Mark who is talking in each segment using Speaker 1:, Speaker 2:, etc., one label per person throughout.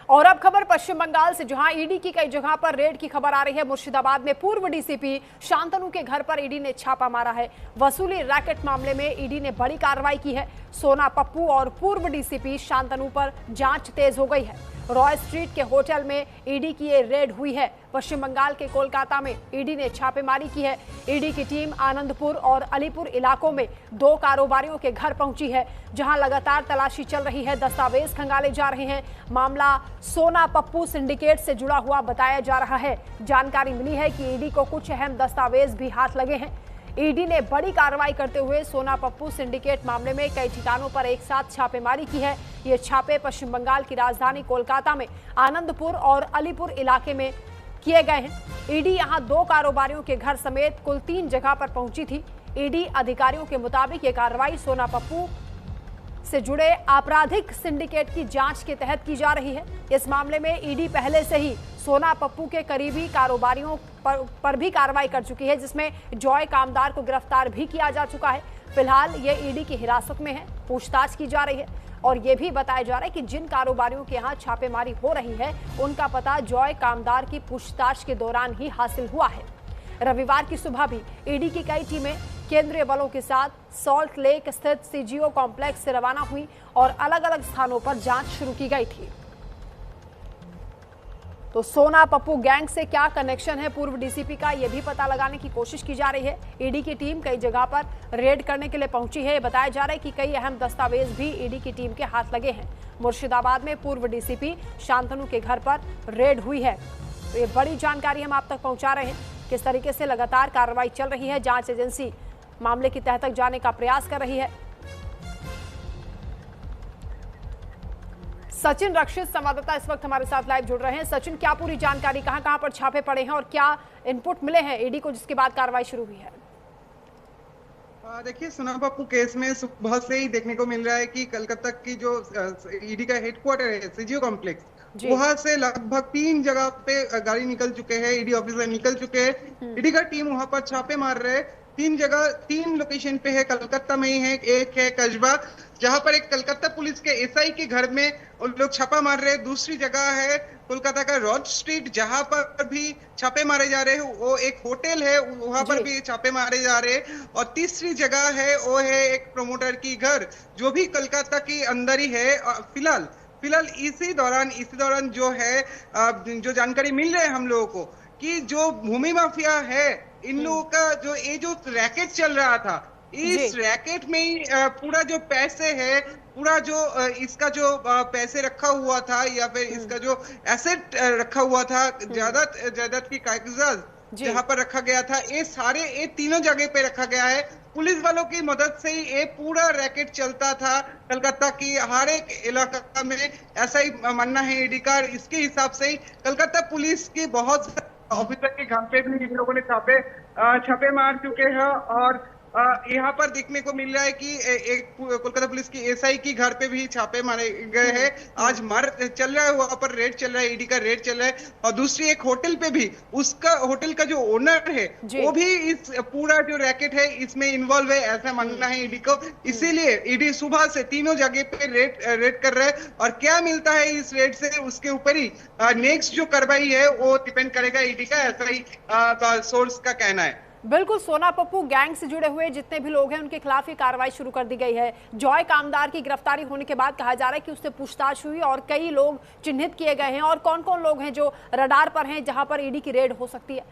Speaker 1: और अब खबर पश्चिम बंगाल से, जहां ईडी की कई जगह पर रेड की खबर आ रही है। मुर्शिदाबाद में पूर्व डीसीपी शांतनु के घर पर ईडी ने छापा मारा है। वसूली रैकेट मामले में ईडी ने बड़ी कार्रवाई की है। सोना पप्पू और पूर्व डीसीपी शांतनु पर जांच तेज हो गई है। रॉय स्ट्रीट के होटल में ईडी की ये रेड हुई है। पश्चिम बंगाल के कोलकाता में ईडी ने छापेमारी की है। ईडी की टीम आनंदपुर और अलीपुर इलाकों में 2 कारोबारियों के घर पहुंची है, जहां लगातार तलाशी चल रही है। दस्तावेज खंगाले जा रहे हैं। मामला सोना पप्पू सिंडिकेट से जुड़ा हुआ बताया जा रहा है। जानकारी मिली है कि ईडी को कुछ अहम दस्तावेज भी हाथ लगे हैं। ईडी ने बड़ी कार्रवाई करते हुए सोना पप्पू सिंडिकेट मामले में कई ठिकानों पर एक साथ छापेमारी की है। ये छापे पश्चिम बंगाल की राजधानी कोलकाता में आनंदपुर और अलीपुर इलाके में किए गए हैं। ईडी यहां 2 कारोबारियों के घर समेत कुल 3 जगह पर पहुंची थी। ईडी अधिकारियों के मुताबिक ये कार्रवाई सोना पप्पू से जुड़े आपराधिक सिंडिकेट की जांच के तहत की जा रही है। इस मामले में ईडी पहले से ही सोना पप्पू के करीबी कारोबारियों पर भी कार्रवाई कर चुकी है, जिसमें जॉय कामदार को गिरफ्तार भी किया जा चुका है। फिलहाल ये ईडी की हिरासत में है, पूछताछ की जा रही है। और ये भी बताया जा रहा है कि जिन कारोबारियों के यहाँ छापेमारी हो रही है, उनका पता जॉय कामदार की पूछताछ के दौरान ही हासिल हुआ है। रविवार की सुबह भी ईडी की कई टीमें केंद्रीय बलों के साथ सॉल्ट लेक स्थित सीजीओ कॉम्प्लेक्स से रवाना हुई और अलग अलग स्थानों पर जांच शुरू की गई थी। तो सोना पप्पू गैंग से क्या कनेक्शन है पूर्व डीसीपी का, यह भी पता लगाने की कोशिश की जा रही है। ईडी की टीम कई जगह पर रेड करने के लिए पहुंची है। बताया जा रहा है कि कई अहम दस्तावेज भी ईडी की टीम के हाथ लगे हैं। मुर्शिदाबाद में पूर्व डीसीपी शांतनु के घर पर रेड हुई है। तो ये बड़ी जानकारी हम आप तक पहुंचा रहे हैं। किस तरीके से लगातार कार्रवाई चल रही है, जांच एजेंसी मामले की तह तक जाने का प्रयास कर रही है। सचिन रक्षित संवाददाता इस वक्त हमारे साथ लाइव जुड़ रहे हैं। सचिन, क्या पूरी जानकारी, कहां-कहां पर छापे पड़े हैं और क्या इनपुट मिले हैं ईडी को, जिसके बाद कार्रवाई शुरू हुई है?
Speaker 2: देखिए, सोना पप्पू केस में सुबह से ही देखने को मिल रहा है कि कलकत्ता की जो ईडी का हेडक्वार्टर है, सीजीओ कॉम्प्लेक्स, वहां से लगभग 3 जगह पे गाड़ी निकल चुके हैं, ईडी ऑफिसर निकल चुके हैं। ईडी का टीम वहां पर छापे मार रहे हैं। 3 जगह 3 लोकेशन पे है, कलकत्ता में ही है, एक है कस्बा, जहां पर एक कलकत्ता पुलिस के एसआई के घर में उन लोग छापा मार रहे हैं। दूसरी जगह है कोलकाता का रॉय स्ट्रीट, जहां पर भी छापे मारे जा रहे हैं। वो एक होटल है, वहां पर भी छापे मारे जा रहे हैं। और तीसरी जगह है, वो है एक प्रमोटर की घर, जो भी कोलकाता के अंदर ही है। फिलहाल इसी दौरान जो है, जो जानकारी मिल रही है हम लोगों को कि जो भूमि माफिया है, इन लोगों का जो रैकेट चल रहा था, इस रैकेट में ही पूरा जो पैसे है, पूरा जो इसका जो पैसे रखा हुआ था, या फिर इसका जो एसेट रखा हुआ था, जायदाद की कागजात जहां पर रखा गया था, ये तीनों जगह पे रखा गया है। पुलिस वालों की मदद से ही ये पूरा रैकेट चलता था कलकत्ता की हर एक इलाका में, ऐसा ही मानना है ईडी का। इसके हिसाब से ही कलकत्ता पुलिस की बहुत ऑफिसर के घर पे भी इन लोगों ने छापे मार चुके हैं। और यहाँ पर देखने को मिल रहा है कि एक कोलकाता पुलिस की एसआई की घर पे भी छापे मारे गए हैं। आज चल रहा है, वहां पर रेड चल रहा है, ईडी का रेड चल रहा है। और दूसरी एक होटल पे भी, उसका होटल का जो ओनर है, वो भी इस पूरा जो रैकेट है इसमें इन्वॉल्व है, ऐसा मानना है ईडी को। इसीलिए ईडी सुबह से तीनों जगह पे रेड कर रहा है। और क्या मिलता है इस रेड से, उसके ऊपर ही नेक्स्ट जो कार्रवाई है वो डिपेंड करेगा ईडी का, ऐसा ही सोर्स का कहना है।
Speaker 1: बिल्कुल, सोना पप्पू गैंग से जुड़े हुए जितने भी लोग हैं, उनके खिलाफ ही कार्रवाई शुरू कर दी गई है। जॉय कामदार की गिरफ्तारी होने के बाद कहा जा रहा है कि उससे पूछताछ हुई और कई लोग चिन्हित किए गए हैं। और कौन कौन लोग हैं जो रडार पर हैं, जहां पर ईडी की रेड हो सकती है?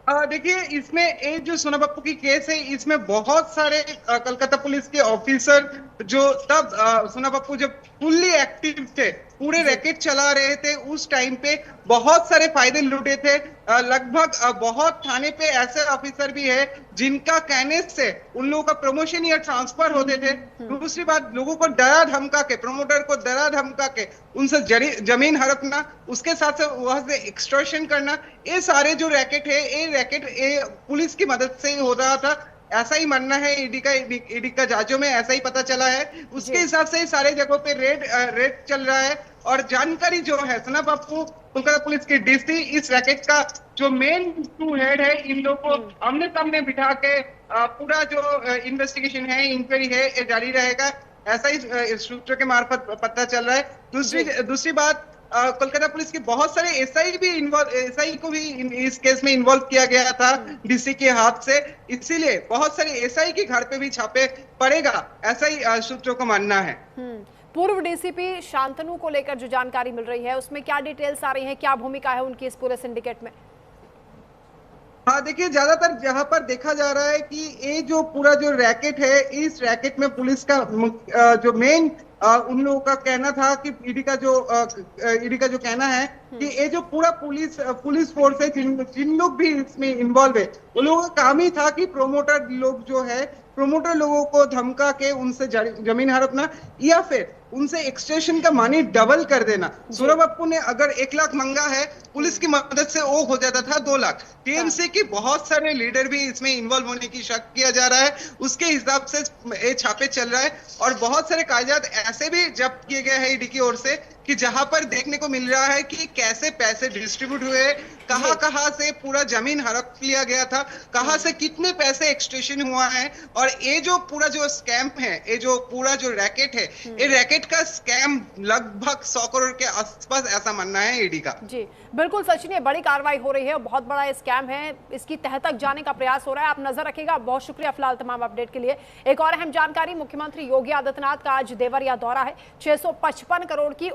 Speaker 2: देखिए, इसमें एक जो सोना पप्पू की केस है, इसमें बहुत सारे कलकत्ता पुलिस के ऑफिसर, जो तब सोना पप्पू जब फुल्ली एक्टिव थे, पूरे रैकेट चला रहे थे, उस टाइम पे बहुत सारे फायदे लूटे थे। लगभग बहुत थाने पे ऐसे ऑफिसर भी है जिनका कहने से उन लोगों का प्रमोशन या ट्रांसफर होते थे। दूसरी बात, लोगों को डरा धमका के, प्रमोटर को डरा धमका के उनसे जमीन हड़पना, उसके साथ साथ वहां से एक्सटॉर्शन करना, ये सारे जो रैकेट है, ये पुलिस की मदद से ही हो रहा था, ऐसा ही मानना है ईडी का जांचों में ऐसा ही पता चला है। उसके हिसाब से ही सारे जगहों पे रेड चल रहा है। और जानकारी जो है, सोना पप्पू कोलकाता पुलिस की डीसी, इस रैकेट का जो मेन 2 हेड है, इन लोगों को आमने सामने बिठा के पूरा जो इन्वेस्टिगेशन है, इंक्वायरी है, ये जारी रहेगा। ऐसा ही सूत्रों के मार्फत पता चल रहा है। दूसरी बात, कोलकाता पुलिस के बहुत सारे एसआई को भी इस केस में इन्वॉल्व किया गया था डीसी के हाथ से, इसीलिए बहुत सारे एसआई के घर पे भी छापे पड़ेगा, ऐसा ही सूत्रों का मानना है।
Speaker 1: पूर्व डीसीपी शांतनु को लेकर जो जानकारी मिल रही है उसमें क्या डिटेल्स आ रही है, क्या भूमिका है उनकी इस पूरे सिंडिकेट में?
Speaker 2: हाँ देखिए, ज्यादातर जहां पर देखा जा रहा है कि ये जो पूरा जो रैकेट है, इस रैकेट में पुलिस का जो मेन उन लोगों का कहना था कि ईडी का जो कहना है कि ये जो पूरा पुलिस फोर्स है, जिन लोग भी इसमें इन्वॉल्व है, उन लोगों का काम ही था कि प्रोमोटर लोगों को धमका के उनसे जमीन हड़पना या फिर उनसे एक्सटेंशन का मनी डबल कर देना। सौरभ अप्पू ने अगर 1 लाख मांगा है, पुलिस की मदद से वो हो जाता था 2 लाख। टीएमसी के बहुत सारे लीडर भी इसमें इन्वॉल्व होने की शक किया जा रहा है, उसके हिसाब से ये छापे चल रहा है। और बहुत सारे कागजात ऐसे भी जब्त किए गए हैं ईडी की ओर से कि जहां पर देखने को मिल रहा है कि कैसे पैसे डिस्ट्रीब्यूट हुए, कहां से पूरा जमीन हड़प लिया गया था, कहां से कितने पैसे एक्सटेंशन हुआ है। और ये जो पूरा जो स्कैम है, ये जो पूरा जो रैकेट है, ये रैकेट का स्कैम लगभग 100 करोड़ के आसपास, ऐसा मानना है ईडी का।
Speaker 1: जी बिल्कुल सचिन, ये बड़ी कार्रवाई हो रही है, बहुत बड़ा स्कैम है, इसकी तह तक जाने का प्रयास हो रहा है। आप नजर रखिएगा। बहुत शुक्रिया फिलहाल तमाम अपडेट के लिए। एक और अहम जानकारी, मुख्यमंत्री योगी आदित्यनाथ का आज देवरिया दौरा है। 655 करोड़ की